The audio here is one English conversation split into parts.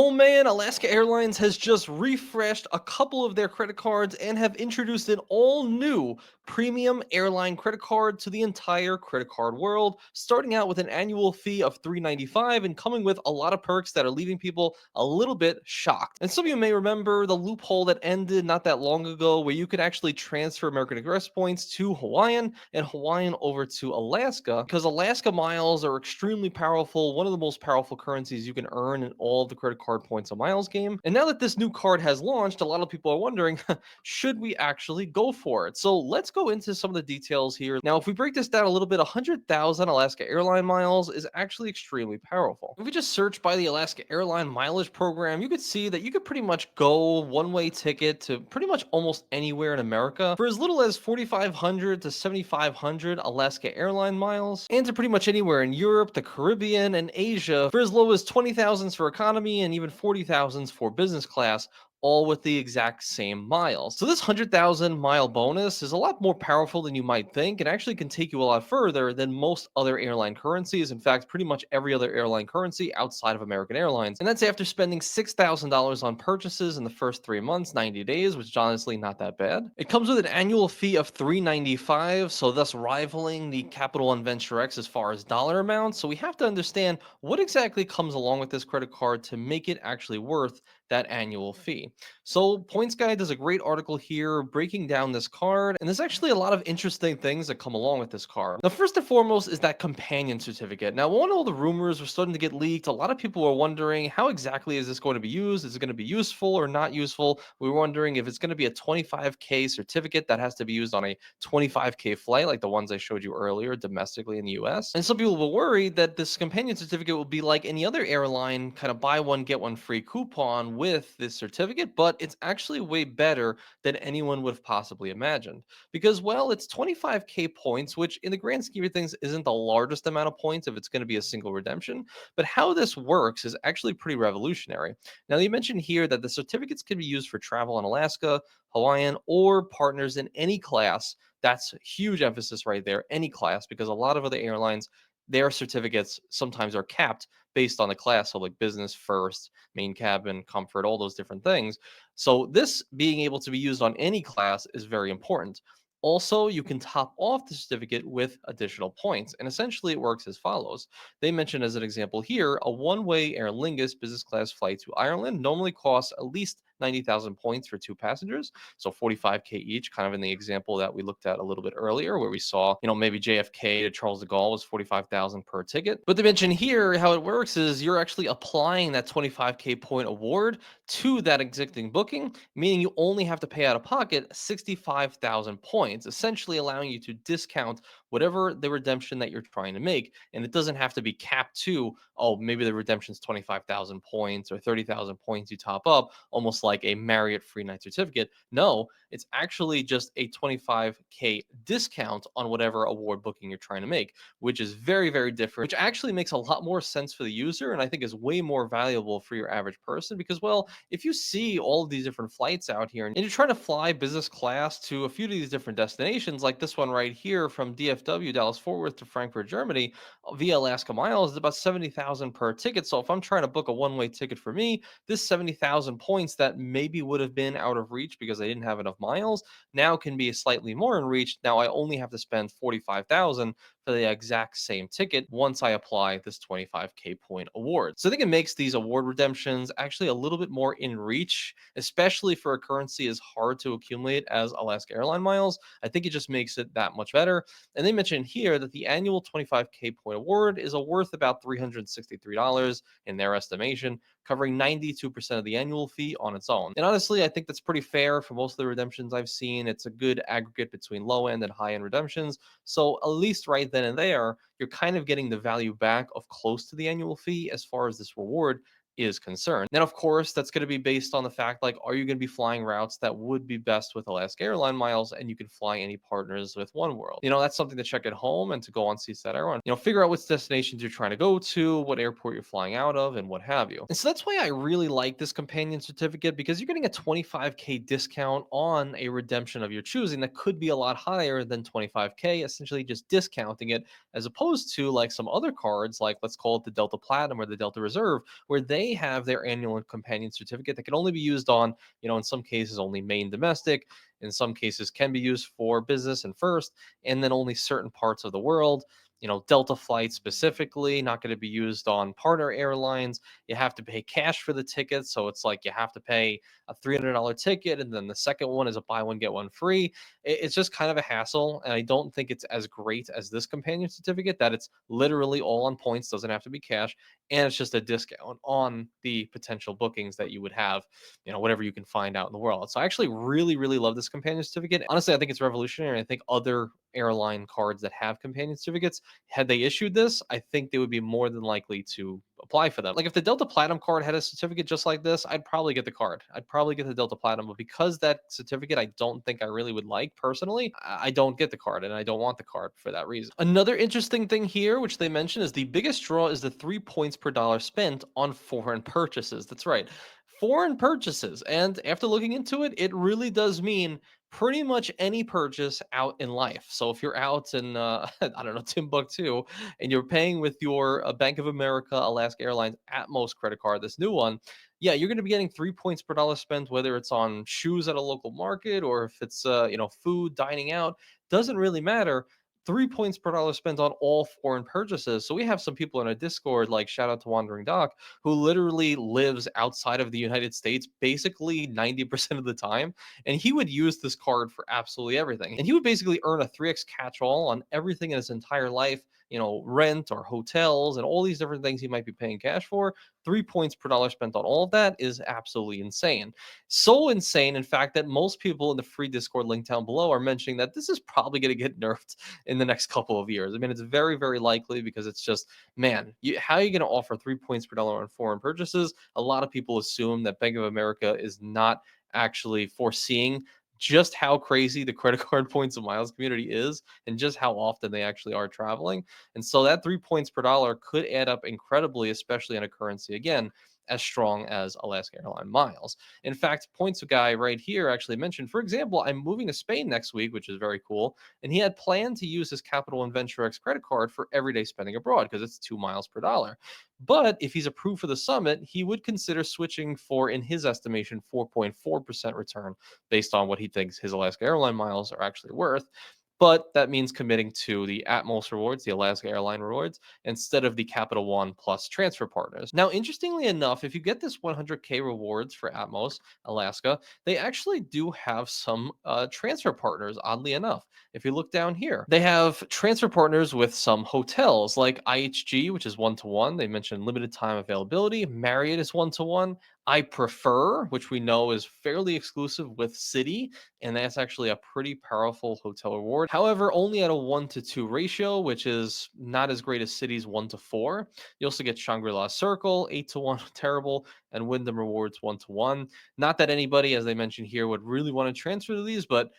Oh man, Alaska Airlines has just refreshed a couple of their credit cards and have introduced an all new premium airline credit card to the entire credit card world, starting out with an annual fee of $395 and coming with a lot of perks that are leaving people a little bit shocked. And some of you may remember the loophole that ended not that long ago where you could actually transfer American Express points to Hawaiian and Hawaiian over to Alaska because Alaska miles are extremely powerful, one of the most powerful currencies you can earn in all of the credit card points and miles game. And now that this new card has launched, a lot of people are wondering, should we actually go for it? So let's go into some of the details here. Now, if we break this down a little bit, 100,000 Alaska airline miles is actually extremely powerful. If we just search by the Alaska airline mileage program, you could see that you could pretty much go one-way ticket to pretty much almost anywhere in America for as little as 4,500 to 7,500 Alaska airline miles, and to pretty much anywhere in Europe, the Caribbean, and Asia for as low as 20,000s for economy and even 40,000s for business class, all with the exact same miles. So this 100,000 mile bonus is a lot more powerful than you might think and actually can take you a lot further than most other airline currencies. In fact, pretty much every other airline currency outside of American Airlines. And that's after spending $6,000 on purchases in the first 3 months, 90 days, which is honestly not that bad. It comes with an annual fee of $395, so thus rivaling the Capital One Venture X as far as dollar amount. So we have to understand what exactly comes along with this credit card to make it actually worth that annual fee. So Points Guy does a great article here breaking down this card, and there's actually a lot of interesting things that come along with this card. Now, first and foremost is that companion certificate. Now, when all the rumors were starting to get leaked, a lot of people were wondering how exactly is this going to be used? Is it going to be useful or not useful? We were wondering if it's going to be a 25K certificate that has to be used on a 25K flight, like the ones I showed you earlier domestically in the US. And some people were worried that this companion certificate will be like any other airline kind of buy one, get one free coupon with this certificate, but it's actually way better than anyone would have possibly imagined. Because, well, it's 25K points, which in the grand scheme of things isn't the largest amount of points if it's going to be a single redemption. But how this works is actually pretty revolutionary. Now, you mentioned here that the certificates can be used for travel in Alaska, Hawaiian, or partners in any class. That's a huge emphasis right there, any class, because a lot of other airlines, their certificates sometimes are capped based on the class. So, like business first, main cabin, comfort, all those different things. So, this being able to be used on any class is very important. Also, you can top off the certificate with additional points. And essentially, it works as follows. They mention, as an example here, a one way Aer Lingus business class flight to Ireland normally costs at least 90,000 points for two passengers. So 45K each, kind of in the example that we looked at a little bit earlier, where we saw, maybe JFK to Charles de Gaulle was 45,000 per ticket. But they mention here how it works is you're actually applying that 25K point award to that existing booking, meaning you only have to pay out of pocket 65,000 points, essentially allowing you to discount whatever the redemption that you're trying to make. And it doesn't have to be capped to, oh, maybe the redemption's 25,000 points or 30,000 points you top up, almost like a Marriott free night certificate. No, it's actually just a 25K discount on whatever award booking you're trying to make, which is very, very different, which actually makes a lot more sense for the user. And I think is way more valuable for your average person because, well, if you see all of these different flights out here and you're trying to fly business class to a few of these different destinations, like this one right here from DFW, Dallas Fort Worth to Frankfurt, Germany, via Alaska Miles, is about 70,000 per ticket. So if I'm trying to book a one-way ticket for me, this 70,000 points that maybe would have been out of reach because I didn't have enough miles now can be slightly more in reach. Now I only have to spend 45,000 for the exact same ticket once I apply this 25K point award. So I think it makes these award redemptions actually a little bit more in reach, especially for a currency as hard to accumulate as Alaska Airline miles. I think it just makes it that much better. And they mention here that the annual 25K point award is worth about $363 in their estimation, covering 92% of the annual fee on its own. And honestly, I think that's pretty fair for most of the redemptions I've seen. It's a good aggregate between low end and high end redemptions. So at least right then and there, you're kind of getting the value back of close to the annual fee as far as this reward is concerned. Then, of course, that's going to be based on the fact like, are you going to be flying routes that would be best with Alaska Airline miles and you can fly any partners with Oneworld? That's something to check at home and to go on CSAT Airline. Figure out which destinations you're trying to go to, what airport you're flying out of, and what have you. And so that's why I really like this companion certificate because you're getting a 25K discount on a redemption of your choosing that could be a lot higher than 25K, essentially just discounting it as opposed to like some other cards, like let's call it the Delta Platinum or the Delta Reserve, where they may have their annual companion certificate that can only be used on, in some cases, only main domestic, in some cases, can be used for business and first, and then only certain parts of the world. Delta flights specifically, not going to be used on partner airlines. You have to pay cash for the tickets. So it's like you have to pay a $300 ticket, and then the second one is a buy one, get one free. It's just kind of a hassle. And I don't think it's as great as this companion certificate that it's literally all on points, doesn't have to be cash. And it's just a discount on the potential bookings that you would have, whatever you can find out in the world. So I actually really, really love this companion certificate. Honestly, I think it's revolutionary. I think other airline cards that have companion certificates, had they issued this, I think they would be more than likely to apply for them. Like if the Delta Platinum card had a certificate just like this, I'd probably get the card. I'd probably get the Delta Platinum, but because that certificate I don't think I really would like personally, I don't get the card and I don't want the card for that reason. Another interesting thing here, which they mention, is the biggest draw is the 3 points per dollar spent on foreign purchases. That's right. Foreign purchases. And after looking into it, it really does mean pretty much any purchase out in life. So if you're out in, I don't know, Timbuktu, and you're paying with your Bank of America, Alaska Airlines Atmos credit card, this new one, yeah, you're going to be getting 3 points per dollar spent, whether it's on shoes at a local market or if it's, food, dining out, doesn't really matter. 3 points per dollar spent on all foreign purchases. So we have some people in our Discord, like shout out to Wandering Doc, who literally lives outside of the United States basically 90% of the time, and he would use this card for absolutely everything. And he would basically earn a 3x catch all on everything in his entire life, rent or hotels and all these different things he might be paying cash for. 3 points per dollar spent on all of that is absolutely insane. So insane, in fact, that most people in the free Discord link down below are mentioning that this is probably going to get nerfed in the next couple of years. I mean, it's very, very likely because it's just, man, how are you going to offer 3 points per dollar on foreign purchases? A lot of people assume that Bank of America is not actually foreseeing just how crazy the credit card points and miles community is and just how often they actually are traveling. And so that 3 points per dollar could add up incredibly, especially in a currency, again, as strong as Alaska Airline miles. In fact, points guy right here actually mentioned, for example, I'm moving to Spain next week, which is very cool. And he had planned to use his Capital One Venture X credit card for everyday spending abroad because it's 2 miles per dollar. But if he's approved for the summit, he would consider switching for, in his estimation, 4.4% return based on what he thinks his Alaska Airline miles are actually worth. But that means committing to the Atmos rewards, the Alaska Airline rewards, instead of the Capital One Plus transfer partners. Now, interestingly enough, if you get this 100K rewards for Atmos Alaska, they actually do have some transfer partners, oddly enough. If you look down here, they have transfer partners with some hotels like IHG, which is one to one. They mentioned limited time availability. Marriott is one to one. I Prefer, which we know is fairly exclusive with City, and that's actually a pretty powerful hotel reward. However, only at a 1 to 2 ratio, which is not as great as City's 1 to 4. You also get Shangri-La Circle 8 to 1, terrible, and Wyndham Rewards 1 to 1. Not that anybody, as they mentioned here, would really want to transfer to these, but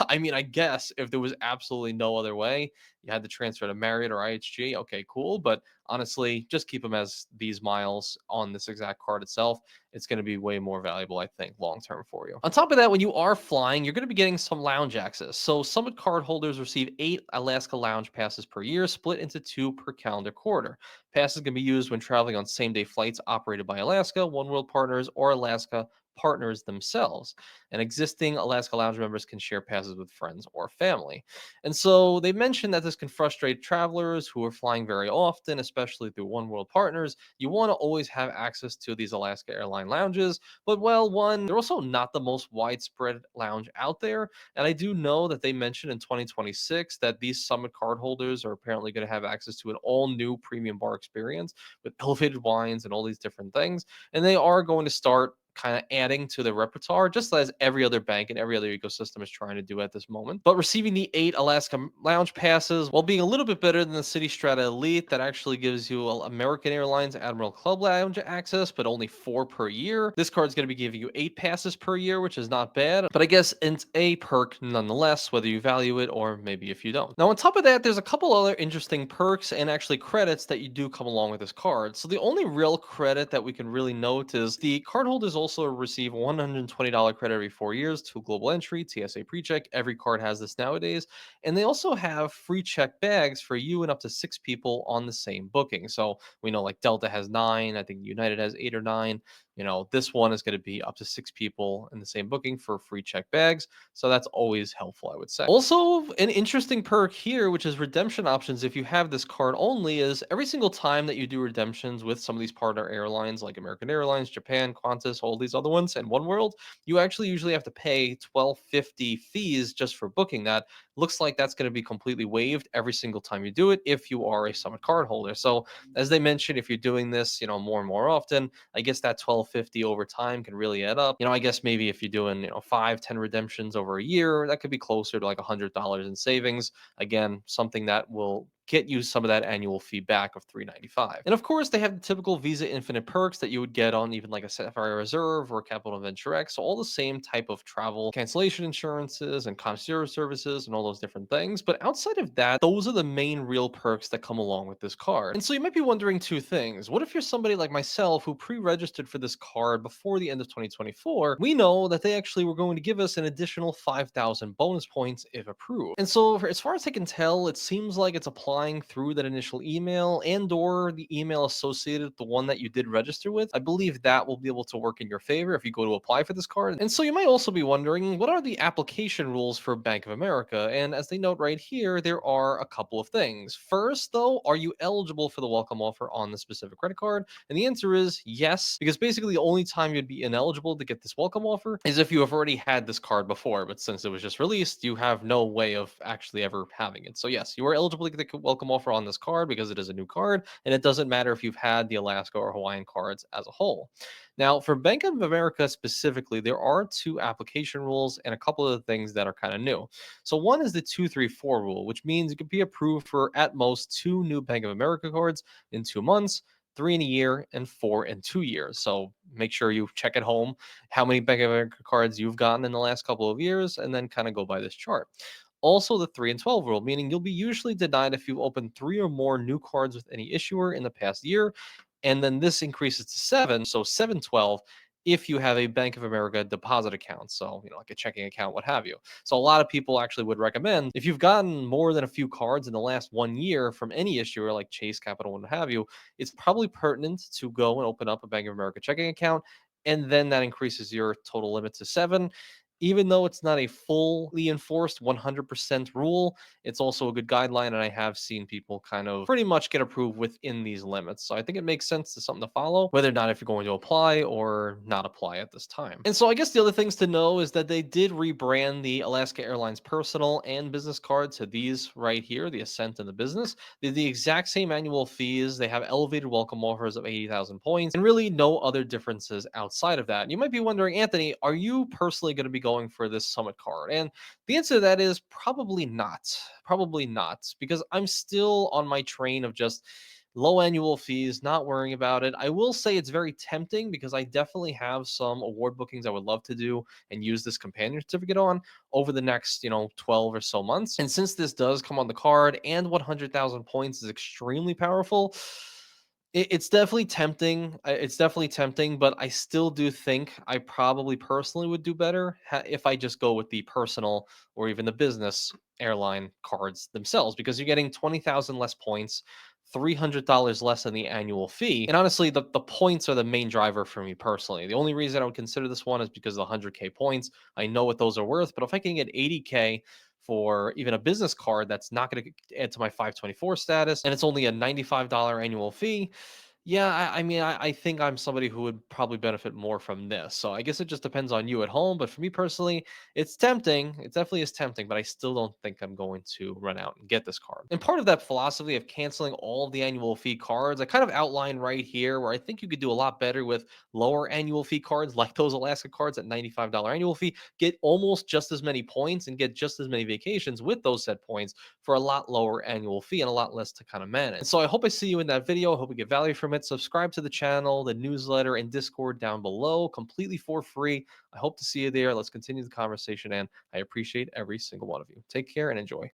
I mean, I guess if there was absolutely no other way, you had to transfer to Marriott or IHG. Okay, cool. But honestly, just keep them as these miles on this exact card itself. It's going to be way more valuable, I think, long term for you. On top of that, when you are flying, you're going to be getting some lounge access. So Summit card holders receive 8 Alaska lounge passes per year, split into 2 per calendar quarter. Passes can be used when traveling on same day flights operated by Alaska, One World Partners, or Alaska partners themselves. And existing Alaska Lounge members can share passes with friends or family. And so they mentioned that this can frustrate travelers who are flying very often, especially through One World Partners. You want to always have access to these Alaska Airline lounges, but well, one, they're also not the most widespread lounge out there. And I do know that they mentioned in 2026 that these Summit card holders are apparently going to have access to an all new premium bar experience with elevated wines and all these different things. And they are going to start kind of adding to the repertoire, just as every other bank and every other ecosystem is trying to do at this moment. But receiving the 8 Alaska lounge passes, while being a little bit better than the City Strata Elite, that actually gives you American Airlines Admiral Club Lounge access, but only 4 per year. This card's going to be giving you 8 passes per year, which is not bad, but I guess it's a perk nonetheless, whether you value it or maybe if you don't. Now, on top of that, there's a couple other interesting perks and actually credits that you do come along with this card. So the only real credit that we can really note is the cardholders also also receive $120 credit every 4 years to global entry, TSA PreCheck. Every card has this nowadays. And they also have free check bags for you and up to 6 people on the same booking. So we know like Delta has 9, I think United has 8 or 9. This one is going to be up to 6 people in the same booking for free check bags. So that's always helpful, I would say. Also, an interesting perk here, which is redemption options if you have this card only, is every single time that you do redemptions with some of these partner airlines like American Airlines, Japan, Qantas, all these other ones, and One World, you actually usually have to pay 12.50 fees just for booking that. Looks like that's going to be completely waived every single time you do it if you are a Summit card holder. So, as they mentioned, if you're doing this, more and more often, I guess that 12.50 over time can really add up. I guess maybe if you're doing, 5, 10 redemptions over a year, that could be closer to like $100 in savings. Again, something that will get you some of that annual fee back of $395. And of course, they have the typical Visa Infinite perks that you would get on even like a Sapphire Reserve or Capital Venture X. So all the same type of travel cancellation insurances and concierge services and all those different things. But outside of that, those are the main real perks that come along with this card. And so you might be wondering two things. What if you're somebody like myself who pre-registered for this card before the end of 2024? We know that they actually were going to give us an additional 5,000 bonus points if approved. And so as far as I can tell, it seems like it's applying through that initial email and or the email associated with the one that you did register with. I believe that will be able to work in your favor if you go to apply for this card. And so you might also be wondering, what are the application rules for Bank of America? And as they note right here, there are a couple of things. First, though, are you eligible for the welcome offer on the specific credit card? And the answer is yes, because basically the only time you'd be ineligible to get this welcome offer is if you have already had this card before. But since it was just released, you have no way of actually ever having it. So yes, you are eligible to get the welcome offer on this card because it is a new card, and it doesn't matter if you've had the Alaska or Hawaiian cards as a whole. Now, for Bank of America specifically, there are two application rules and a couple of things that are kind of new. So one is the 234 rule, which means you can be approved for at most 2 new Bank of America cards in 2 months, 3 in a year, and 4 in 2 years. So make sure you check at home how many Bank of America cards you've gotten in the last couple of years, and then kind of go by this chart. Also, the 3 and 12 rule, meaning you'll be usually denied if you've opened 3 or more new cards with any issuer in the past year. And then this increases to 7. So 712 if you have a Bank of America deposit account. So, like a checking account, what have you. So a lot of people actually would recommend if you've gotten more than a few cards in the last 1 year from any issuer like Chase, Capital, what have you, it's probably pertinent to go and open up a Bank of America checking account. And then that increases your total limit to 7. Even though it's not a fully enforced 100% rule, it's also a good guideline. And I have seen people kind of pretty much get approved within these limits. So I think it makes sense to something to follow, whether or not if you're going to apply or not apply at this time. And so I guess the other things to know is that they did rebrand the Alaska Airlines personal and business card to these right here, the Ascent and the Business. They're the exact same annual fees. They have elevated welcome offers of 80,000 points and really no other differences outside of that. And you might be wondering, Anthony, are you personally going to be going for this Summit card? And the answer to that is probably not. Probably not, because I'm still on my train of just low annual fees, not worrying about it. I will say it's very tempting because I definitely have some award bookings I would love to do and use this companion certificate on over the next, 12 or so months. And since this does come on the card and 100,000 points is extremely powerful, it's definitely tempting. It's definitely tempting, but I still do think I probably personally would do better if I just go with the personal or even the business airline cards themselves, because you're getting 20,000 less points, $300 less than the annual fee. And honestly, the points are the main driver for me personally. The only reason I would consider this one is because of the 100K points. I know what those are worth, but if I can get 80K for even a business card that's not going to add to my 524 status and it's only a $95 annual fee, yeah, I mean, I think I'm somebody who would probably benefit more from this. So I guess it just depends on you at home. But for me personally, it's tempting. It definitely is tempting, but I still don't think I'm going to run out and get this card. And part of that philosophy of canceling all of the annual fee cards, I kind of outlined right here where I think you could do a lot better with lower annual fee cards like those Alaska cards at $95 annual fee, get almost just as many points and get just as many vacations with those set points for a lot lower annual fee and a lot less to kind of manage. And so I hope I see you in that video. I hope you get value from it. Subscribe to the channel, the newsletter, and Discord down below, completely for free. I hope to see you there. Let's continue the conversation, and I appreciate every single one of you. Take care and enjoy.